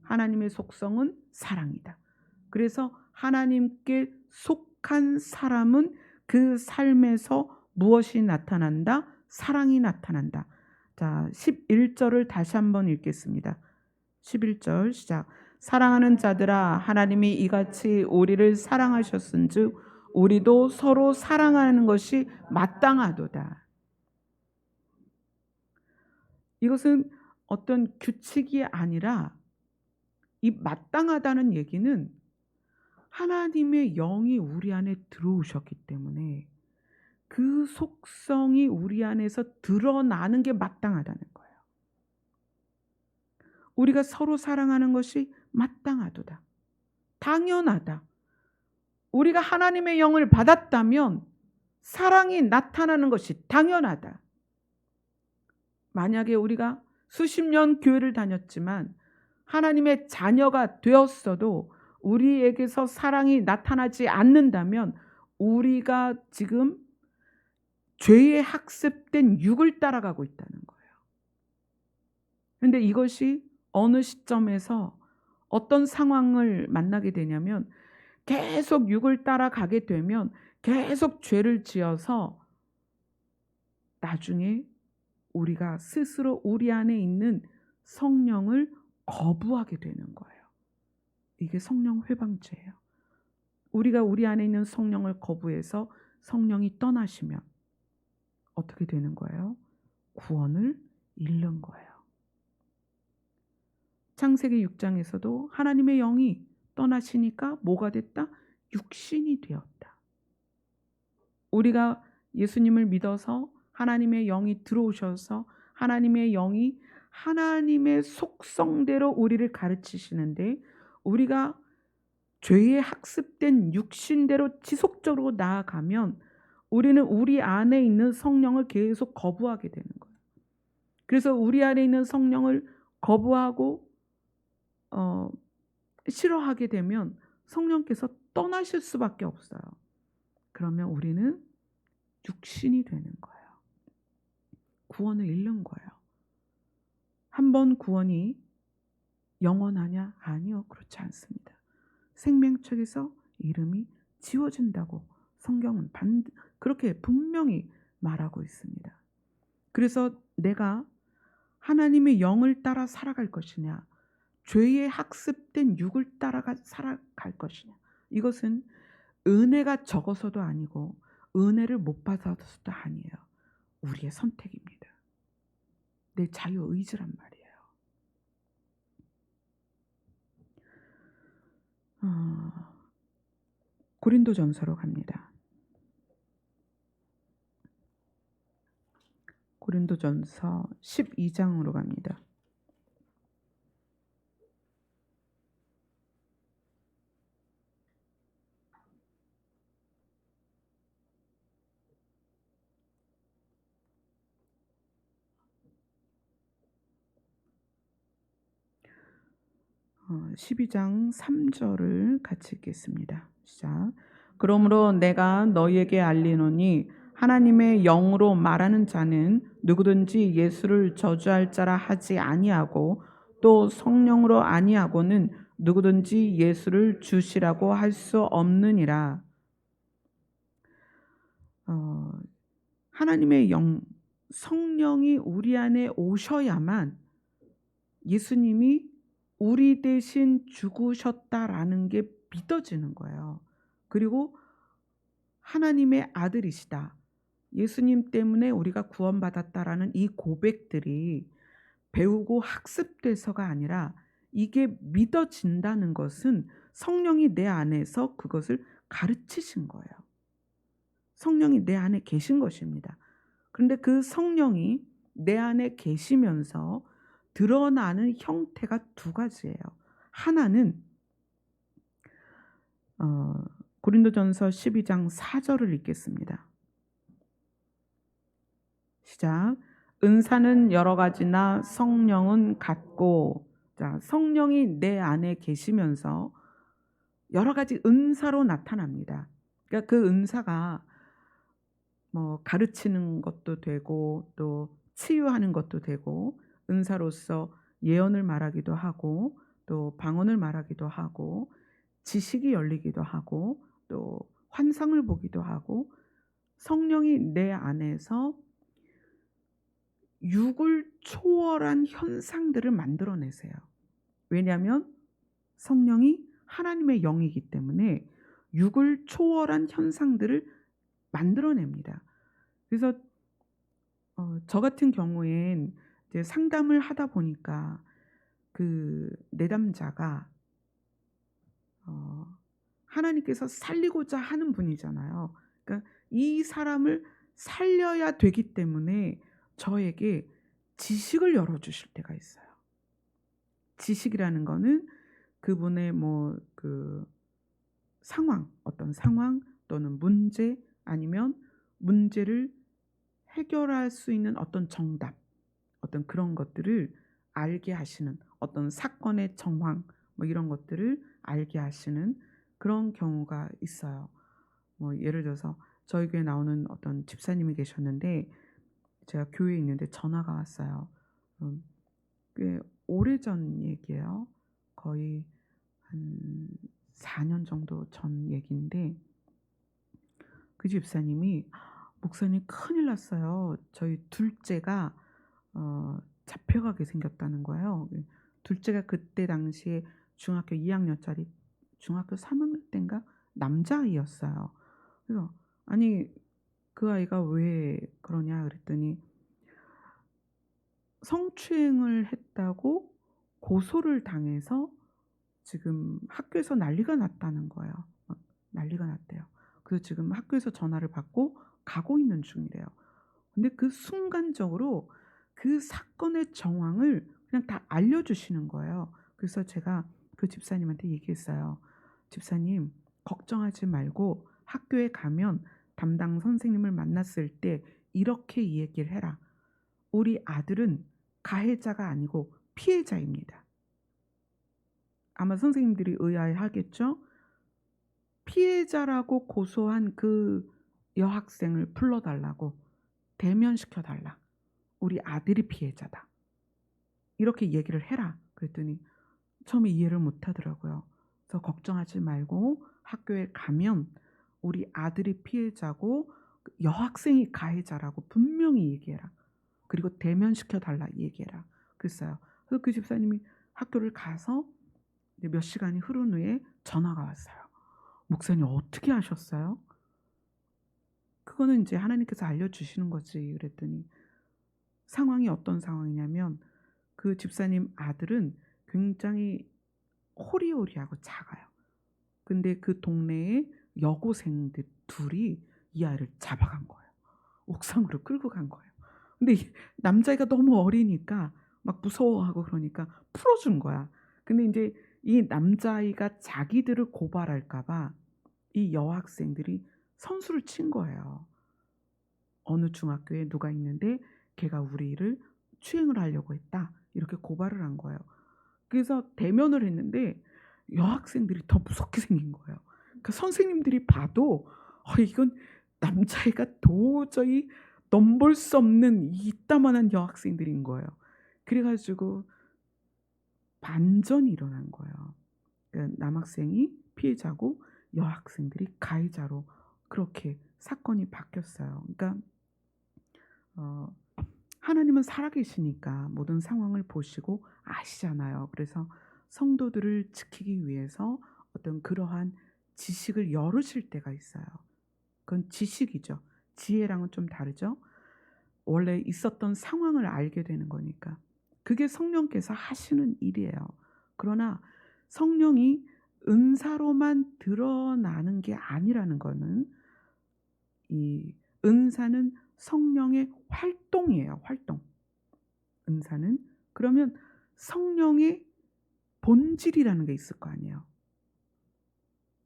하나님의 속성은 사랑이다. 그래서 하나님께 속한 사람은 그 삶에서 무엇이 나타난다? 사랑이 나타난다. 자, 11절을 다시 한번 읽겠습니다. 11절 시작. 사랑하는 자들아 하나님이 이같이 우리를 사랑하셨은즉 우리도 서로 사랑하는 것이 마땅하도다. 이것은 어떤 규칙이 아니라 이 마땅하다는 얘기는 하나님의 영이 우리 안에 들어오셨기 때문에 그 속성이 우리 안에서 드러나는 게 마땅하다는 거예요. 우리가 서로 사랑하는 것이 마땅하도다. 당연하다. 우리가 하나님의 영을 받았다면 사랑이 나타나는 것이 당연하다. 만약에 우리가 수십 년 교회를 다녔지만 하나님의 자녀가 되었어도 우리에게서 사랑이 나타나지 않는다면 우리가 지금 죄에 학습된 육을 따라가고 있다는 거예요. 그런데 이것이 어느 시점에서 어떤 상황을 만나게 되냐면 계속 육을 따라가게 되면 계속 죄를 지어서 나중에 우리가 스스로 우리 안에 있는 성령을 거부하게 되는 거예요. 이게 성령 회방죄예요. 우리가 우리 안에 있는 성령을 거부해서 성령이 떠나시면 어떻게 되는 거예요? 구원을 잃는 거예요. 창세기 6장에서도 하나님의 영이 떠나시니까 뭐가 됐다? 육신이 되었다. 우리가 예수님을 믿어서 하나님의 영이 들어오셔서 하나님의 영이 하나님의 속성대로 우리를 가르치시는데 우리가 죄에 학습된 육신대로 지속적으로 나아가면 우리는 우리 안에 있는 성령을 계속 거부하게 되는 거예요. 그래서 우리 안에 있는 성령을 거부하고 싫어하게 되면 성령께서 떠나실 수밖에 없어요. 그러면 우리는 육신이 되는 거예요. 구원을 잃는 거예요. 한 번 구원이 영원하냐? 아니요, 그렇지 않습니다. 생명책에서 이름이 지워진다고 성경은 그렇게 분명히 말하고 있습니다. 그래서 내가 하나님의 영을 따라 살아갈 것이냐, 죄에 학습된 육을 따라가 살아갈 것이냐, 이것은 은혜가 적어서도 아니고 은혜를 못 받아서도 아니에요. 우리의 선택입니다. 내 자유의지란 말이에요. 고린도전서로 갑니다. 고린도전서 12장으로 갑니다. 12장 3절을 같이 읽겠습니다. 시작. 그러므로 내가 너희에게 알리노니 하나님의 영으로 말하는 자는 누구든지 예수를 저주할 자라 하지 아니하고 또 성령으로 아니하고는 누구든지 예수를 주시라고 할 수 없느니라. 하나님의 영, 성령이 우리 안에 오셔야만 예수님이 우리 대신 죽으셨다라는 게 믿어지는 거예요. 그리고 하나님의 아들이시다. 예수님 때문에 우리가 구원받았다라는 이 고백들이 배우고 학습돼서가 아니라 이게 믿어진다는 것은 성령이 내 안에서 그것을 가르치신 거예요. 성령이 내 안에 계신 것입니다. 그런데 그 성령이 내 안에 계시면서 드러나는 형태가 두 가지예요. 하나는 고린도전서 12장 4절을 읽겠습니다. 시작. 은사는 여러 가지나 성령은 같고. 자, 성령이 내 안에 계시면서 여러 가지 은사로 나타납니다. 그러니까 그 은사가 뭐 가르치는 것도 되고 또 치유하는 것도 되고 은사로서 예언을 말하기도 하고 또 방언을 말하기도 하고 지식이 열리기도 하고 또 환상을 보기도 하고 성령이 내 안에서 육을 초월한 현상들을 만들어내세요. 왜냐하면 성령이 하나님의 영이기 때문에 육을 초월한 현상들을 만들어냅니다. 그래서 저 같은 경우엔 이제 상담을 하다 보니까 그 내담자가 하나님께서 살리고자 하는 분이잖아요. 그러니까 이 사람을 살려야 되기 때문에 저에게 지식을 열어주실 때가 있어요. 지식이라는 거는 그분의 뭐 그 상황, 어떤 상황 또는 문제 아니면 문제를 해결할 수 있는 어떤 정답, 어떤 그런 것들을 알게 하시는 어떤 사건의 정황 뭐 이런 것들을 알게 하시는 그런 경우가 있어요. 뭐 예를 들어서 저희 교회에 나오는 어떤 집사님이 계셨는데 제가 교회에 있는데 전화가 왔어요. 꽤 오래전 얘기예요. 거의 한 4년 정도 전 얘기인데 그 집사님이 목사님 큰일 났어요. 저희 둘째가 잡혀가게 생겼다는 거예요. 둘째가 그때 당시에 중학교 2학년짜리 중학교 3학년 때인가 남자아이였어요. 그래서 아니 그 아이가 왜 그러냐 그랬더니 성추행을 했다고 고소를 당해서 지금 학교에서 난리가 났다는 거예요. 난리가 났대요. 그래서 지금 학교에서 전화를 받고 가고 있는 중이래요. 근데 그 순간적으로 그 사건의 정황을 그냥 다 알려주시는 거예요. 그래서 제가 그 집사님한테 얘기했어요. 집사님, 걱정하지 말고 학교에 가면 담당 선생님을 만났을 때 이렇게 얘기를 해라. 우리 아들은 가해자가 아니고 피해자입니다. 아마 선생님들이 의아해하겠죠? 피해자라고 고소한 그 여학생을 불러달라고, 대면시켜달라. 우리 아들이 피해자다. 이렇게 얘기를 해라. 그랬더니 처음에 이해를 못하더라고요. 그래서 걱정하지 말고 학교에 가면 우리 아들이 피해자고 여학생이 가해자라고 분명히 얘기해라. 그리고 대면시켜달라 얘기해라. 그랬어요. 그래서 그 집사님이 학교를 가서 이제 몇 시간이 흐른 후에 전화가 왔어요. 목사님 어떻게 하셨어요? 그거는 이제 하나님께서 알려주시는 거지. 그랬더니 상황이 어떤 상황이냐면 그 집사님 아들은 굉장히 호리호리하고 작아요. 근데 그 동네에 여고생들 둘이 이 아이를 잡아간 거예요. 옥상으로 끌고 간 거예요. 근데 이 남자애가 너무 어리니까 막 무서워하고 그러니까 풀어준 거야. 근데 인제 이 남자아이가 자기들을 고발할까 봐 이 여학생들이 선수를 친 거예요. "어느 중학교에 누가 있는데 걔가 우리를 추행을 하려고 했다." 이렇게 고발을 한 거예요. 그래서 대면을 했는데 여학생들이 더 무섭게 생긴 거예요. 그러니까 선생님들이 봐도 이건 남자애가 도저히 넘볼 수 없는 이따만한 여학생들인 거예요. 그래 가지고 반전이 일어난 거예요. 그러니까 남학생이 피해자고 여학생들이 가해자로 그렇게 사건이 바뀌었어요. 그러니까 어 하나님은 살아계시니까 모든 상황을 보시고 아시잖아요. 그래서 성도들을 지키기 위해서 어떤 그러한 지식을 열으실 때가 있어요. 그건 지식이죠. 지혜랑은 좀 다르죠. 원래 있었던 상황을 알게 되는 거니까. 그게 성령께서 하시는 일이에요. 그러나 성령이 은사로만 드러나는 게 아니라는 거는 이 은사는 성령의 활동이에요. 활동. 은사는 그러면 성령의 본질이라는 게 있을 거 아니에요.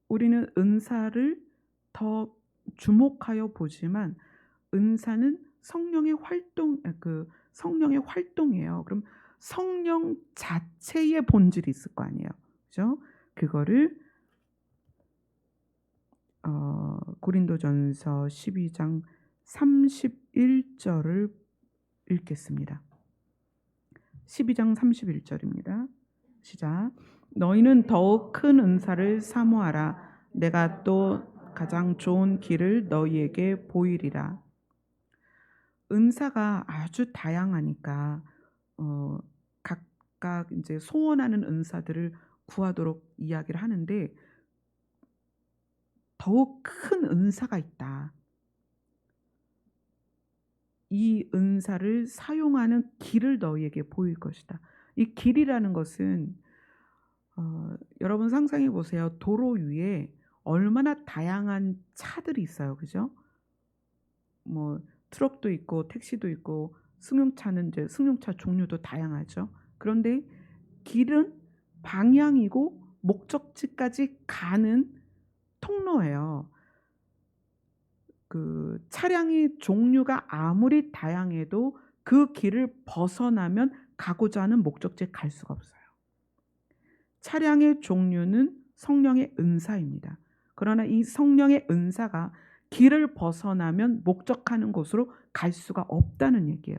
우리는 은사를 더 주목하여 보지만 은사는 성령의 활동 성령의 활동이에요. 그럼 성령 자체의 본질이 있을 거 아니에요. 그죠? 그거를 고린도전서 12장 31절을 읽겠습니다. 12장 31절입니다. 시작. 너희는 더욱 큰 은사를 사모하라. 내가 또 가장 좋은 길을 너희에게 보이리라. 은사가 아주 다양하니까 각각 이제 소원하는 은사들을 구하도록 이야기를 하는데 더욱 큰 은사가 있다. 이 은사를 사용하는 길을 너희에게 보일 것이다. 이 길이라는 것은 여러분 상상해 보세요. 도로 위에 얼마나 다양한 차들이 있어요. 그죠? 뭐 트럭도 있고 택시도 있고 승용차는 이제 승용차 종류도 다양하죠. 그런데 길은 방향이고 목적지까지 가는 통로예요. 그 차량의 종류가 아무리 다양해도 그 길을 벗어나면 가고자 하는 목적지에 갈 수가 없어요. 차량의 종류는 성령의 은사입니다. 그러나 이 성령의 은사가 길을 벗어나면 목적하는 곳으로 갈 수가 없다는 얘기예요.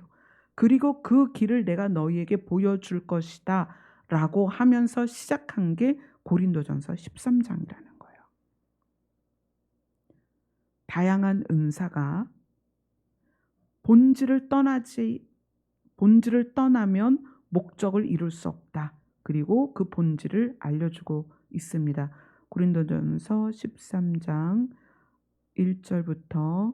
그리고 그 길을 내가 너희에게 보여줄 것이다 라고 하면서 시작한 게 고린도전서 13장이라는 거예요. 다양한 은사가 본질을 떠나면 목적을 이룰 수 없다. 그리고 그 본질을 알려주고 있습니다. 고린도전서 13장 1절부터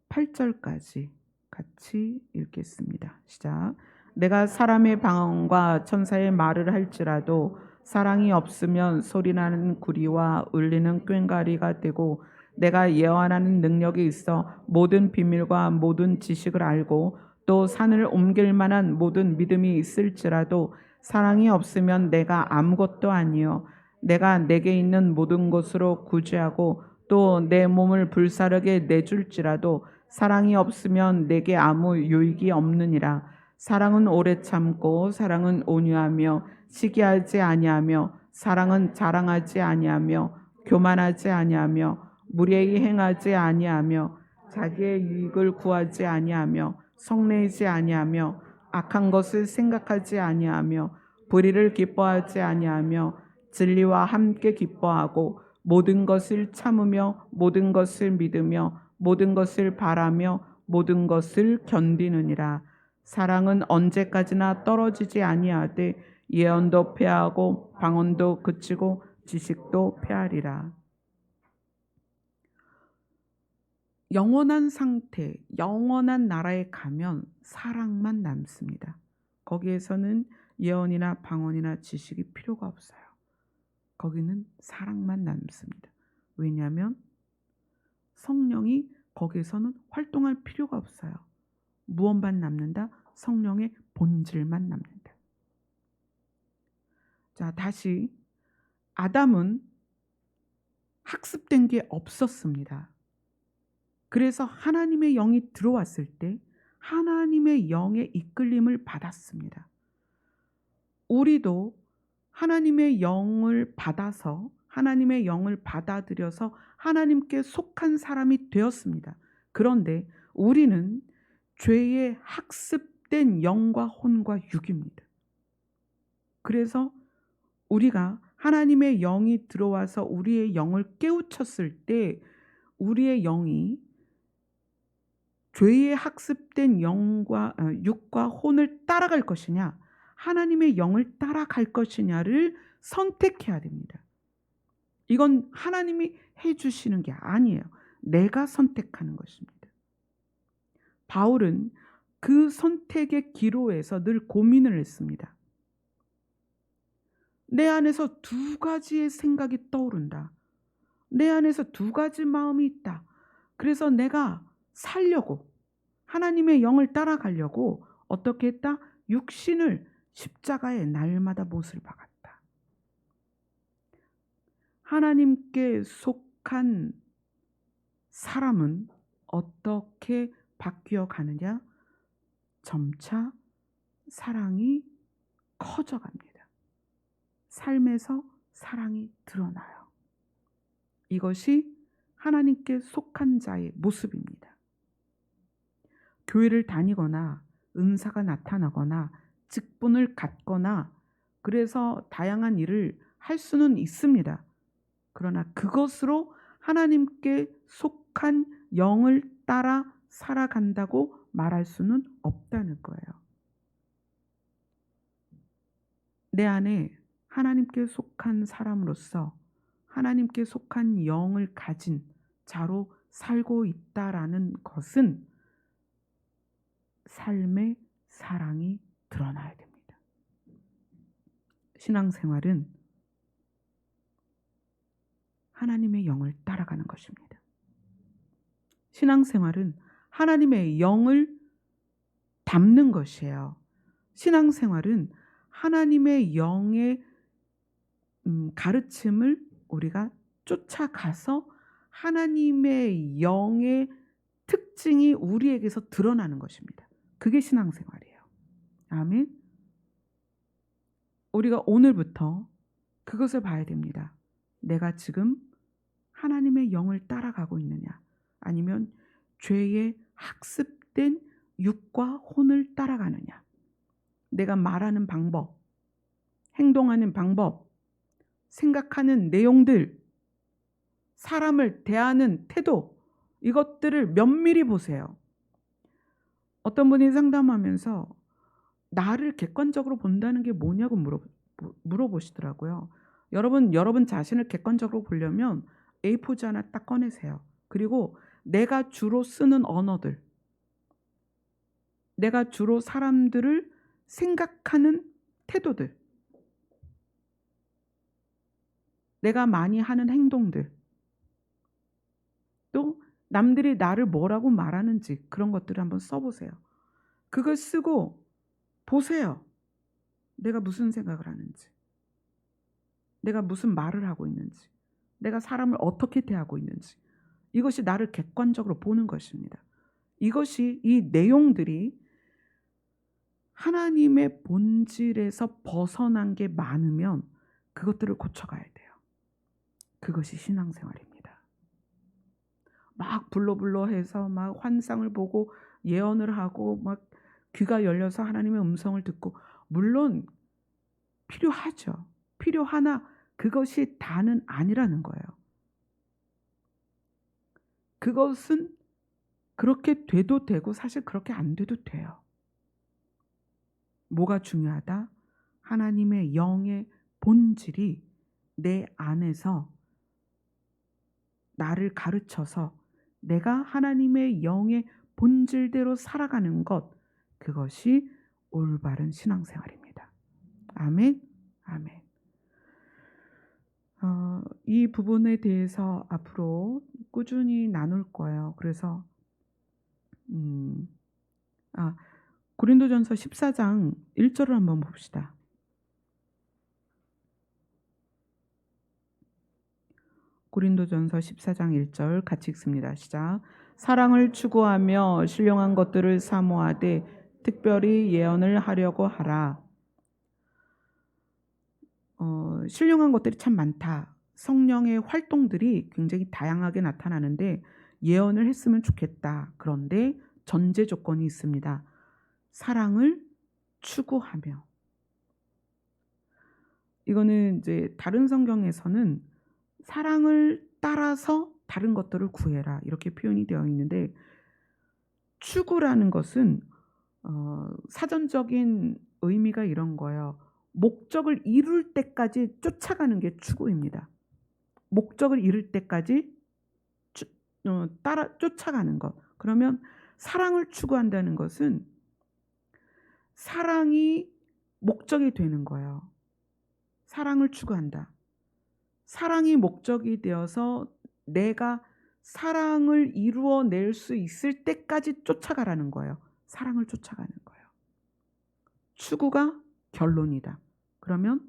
8절까지 같이 읽겠습니다. 시작. 내가 사람의 방언과 천사의 말을 할지라도 사랑이 없으면 소리나는 구리와 울리는 꽹과리가 되고 내가 예언하는 능력이 있어 모든 비밀과 모든 지식을 알고 또 산을 옮길 만한 모든 믿음이 있을지라도 사랑이 없으면 내가 아무것도 아니요 내가 내게 있는 모든 것으로 구제하고 또 내 몸을 불사르게 내줄지라도 사랑이 없으면 내게 아무 유익이 없느니라. 사랑은 오래 참고 사랑은 온유하며 시기하지 아니하며 사랑은 자랑하지 아니하며 교만하지 아니하며 무례히 행하지 아니하며 자기의 유익을 구하지 아니하며 성내지 아니하며 악한 것을 생각하지 아니하며 불의를 기뻐하지 아니하며 진리와 함께 기뻐하고 모든 것을 참으며 모든 것을 믿으며 모든 것을 바라며 모든 것을 견디느니라. 사랑은 언제까지나 떨어지지 아니하되 예언도 패하고 방언도 그치고 지식도 패하리라. 영원한 상태, 영원한 나라에 가면 사랑만 남습니다. 거기에서는 예언이나 방언이나 지식이 필요가 없어요. 거기는 사랑만 남습니다. 왜냐하면 성령이 거기에서는 활동할 필요가 없어요. 무엇만 남는다? 성령의 본질만 남는다. 자, 다시 아담은 학습된 게 없었습니다. 그래서 하나님의 영이 들어왔을 때 하나님의 영의 이끌림을 받았습니다. 우리도 하나님의 영을 받아서 하나님의 영을 받아들여서 하나님께 속한 사람이 되었습니다. 그런데 우리는 죄에 학습된 영과 혼과 육입니다. 그래서 우리가 하나님의 영이 들어와서 우리의 영을 깨우쳤을 때 우리의 영이 죄에 학습된 영과 육과 혼을 따라갈 것이냐 하나님의 영을 따라갈 것이냐를 선택해야 됩니다. 이건 하나님이 해주시는 게 아니에요. 내가 선택하는 것입니다. 바울은 그 선택의 기로에서 늘 고민을 했습니다. 내 안에서 두 가지의 생각이 떠오른다. 내 안에서 두 가지 마음이 있다. 그래서 내가 살려고 하나님의 영을 따라가려고 어떻게 했다? 육신을 십자가에 날마다 못을 박았다. 하나님께 속한 사람은 어떻게 바뀌어 가느냐? 점차 사랑이 커져갑니다. 삶에서 사랑이 드러나요. 이것이 하나님께 속한 자의 모습입니다. 교회를 다니거나 은사가 나타나거나 직분을 갖거나 그래서 다양한 일을 할 수는 있습니다. 그러나 그것으로 하나님께 속한 영을 따라 살아간다고 말할 수는 없다는 거예요. 내 안에 하나님께 속한 사람으로서 하나님께 속한 영을 가진 자로 살고 있다라는 것은 삶의 사랑이 드러나야 됩니다. 신앙생활은 하나님의 영을 따라가는 것입니다. 신앙생활은 하나님의 영을 담는 것이에요. 신앙생활은 하나님의 영의 가르침을 우리가 쫓아가서 하나님의 영의 특징이 우리에게서 드러나는 것입니다. 그게 신앙생활이에요. 아멘. 우리가 오늘부터 그것을 봐야 됩니다. 내가 지금 하나님의 영을 따라가고 있느냐 아니면 죄에 학습된 육과 혼을 따라가느냐. 내가 말하는 방법, 행동하는 방법, 생각하는 내용들, 사람을 대하는 태도 이것들을 면밀히 보세요. 어떤 분이 상담하면서 나를 객관적으로 본다는 게 뭐냐고 물어보시더라고요. 여러분 자신을 객관적으로 보려면 A4지 하나 딱 꺼내세요. 그리고 내가 주로 쓰는 언어들, 내가 주로 사람들을 생각하는 태도들, 내가 많이 하는 행동들, 또 남들이 나를 뭐라고 말하는지 그런 것들을 한번 써보세요. 그걸 쓰고 보세요. 내가 무슨 생각을 하는지, 내가 무슨 말을 하고 있는지, 내가 사람을 어떻게 대하고 있는지 이것이 나를 객관적으로 보는 것입니다. 이것이 이 내용들이 하나님의 본질에서 벗어난 게 많으면 그것들을 고쳐가야 돼요. 그것이 신앙생활입니다. 막 불러불러 해서 막 환상을 보고 예언을 하고 막 귀가 열려서 하나님의 음성을 듣고 물론 필요하죠. 필요하나 그것이 다는 아니라는 거예요. 그것은 그렇게 돼도 되고 사실 그렇게 안 돼도 돼요. 뭐가 중요하다? 하나님의 영의 본질이 내 안에서 나를 가르쳐서 내가 하나님의 영의 본질대로 살아가는 것, 그것이 올바른 신앙생활입니다. 아멘. 아멘. 이 부분에 대해서 앞으로 꾸준히 나눌 거예요. 그래서 음, 고린도전서 14장 1절을 한번 봅시다. 고린도전서 14장 1절 같이 읽습니다. 시작. 사랑을 추구하며 신령한 것들을 사모하되 특별히 예언을 하려고 하라. 신령한 것들이 참 많다. 성령의 활동들이 굉장히 다양하게 나타나는데 예언을 했으면 좋겠다. 그런데 전제 조건이 있습니다. 사랑을 추구하며. 이거는 이제 다른 성경에서는 사랑을 따라서 다른 것들을 구해라 이렇게 표현이 되어 있는데, 추구라는 것은 사전적인 의미가 이런 거예요. 목적을 이룰 때까지 쫓아가는 게 추구입니다. 목적을 이룰 때까지 따라 쫓아가는 것. 그러면 사랑을 추구한다는 것은 사랑이 목적이 되는 거예요. 사랑을 추구한다. 사랑이 목적이 되어서 내가 사랑을 이루어낼 수 있을 때까지 쫓아가라는 거예요. 사랑을 쫓아가는 거예요. 추구가 결론이다. 그러면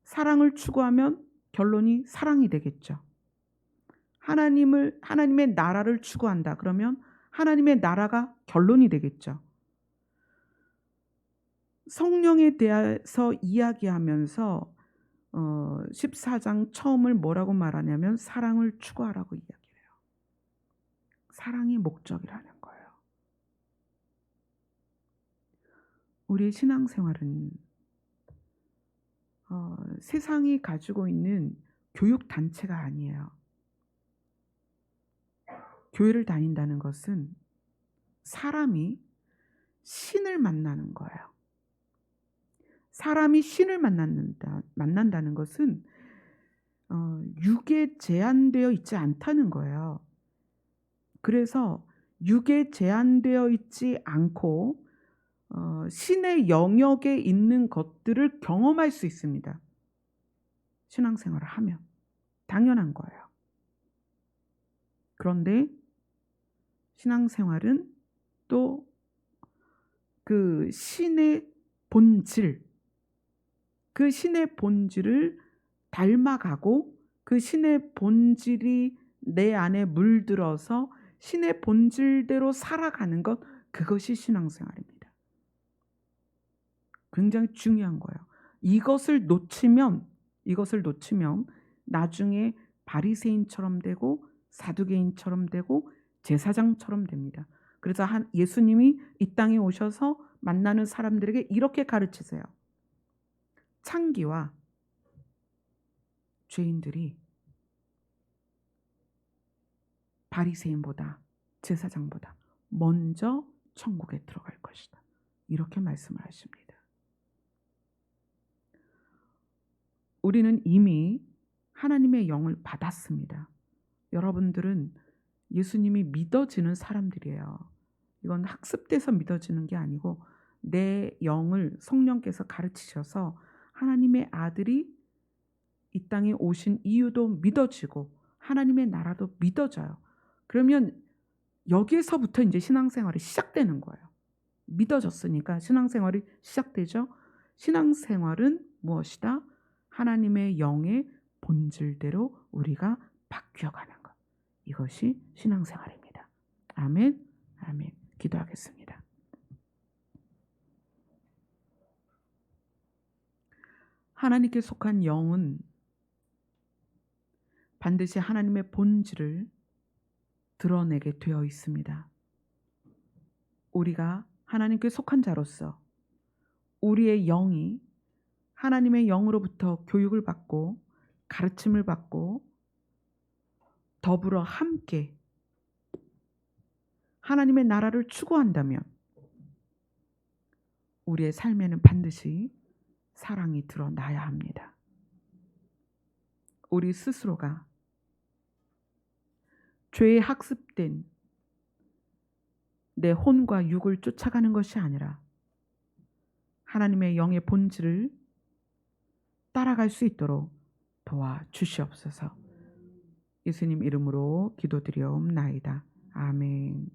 사랑을 추구하면 결론이 사랑이 되겠죠. 하나님의 나라를 추구한다. 그러면 하나님의 나라가 결론이 되겠죠. 성령에 대해서 이야기하면서 14장 처음을 뭐라고 말하냐면 사랑을 추구하라고 이야기해요. 사랑이 목적이라는 거예요. 우리의 신앙생활은 세상이 가지고 있는 교육단체가 아니에요. 교회를 다닌다는 것은 사람이 신을 만나는 거예요. 사람이 신을 만난다는 것은 육에 제한되어 있지 않다는 거예요. 그래서 육에 제한되어 있지 않고 신의 영역에 있는 것들을 경험할 수 있습니다. 신앙생활을 하면 당연한 거예요. 그런데 신앙생활은 또 그 신의 본질, 그 신의 본질을 닮아가고 그 신의 본질이 내 안에 물들어서 신의 본질대로 살아가는 것, 그것이 신앙생활입니다. 굉장히 중요한 거예요. 이것을 놓치면 나중에 바리새인처럼 되고 사두개인처럼 되고 제사장처럼 됩니다. 그래서 예수님이 이 땅에 오셔서 만나는 사람들에게 이렇게 가르치세요. 창기와 죄인들이 바리새인보다 제사장보다 먼저 천국에 들어갈 것이다. 이렇게 말씀을 하십니다. 우리는 이미 하나님의 영을 받았습니다. 여러분들은 예수님이 믿어지는 사람들이에요. 이건 학습돼서 믿어지는 게 아니고 내 영을 성령께서 가르치셔서 하나님의 아들이 이 땅에 오신 이유도 믿어지고 하나님의 나라도 믿어져요. 그러면 여기에서부터 이제 신앙생활이 시작되는 거예요. 믿어졌으니까 신앙생활이 시작되죠. 신앙생활은 무엇이다? 하나님의 영의 본질대로 우리가 바뀌어가는 것. 이것이 신앙생활입니다. 아멘. 아멘. 기도하겠습니다. 하나님께 속한 영은 반드시 하나님의 본질을 드러내게 되어 있습니다. 우리가 하나님께 속한 자로서 우리의 영이 하나님의 영으로부터 교육을 받고 가르침을 받고 더불어 함께 하나님의 나라를 추구한다면 우리의 삶에는 반드시 사랑이 드러나야 합니다. 우리 스스로가 죄에 학습된 내 혼과 육을 쫓아가는 것이 아니라 하나님의 영의 본질을 따라갈 수 있도록 도와주시옵소서. 예수님 이름으로 기도드리옵나이다. 아멘.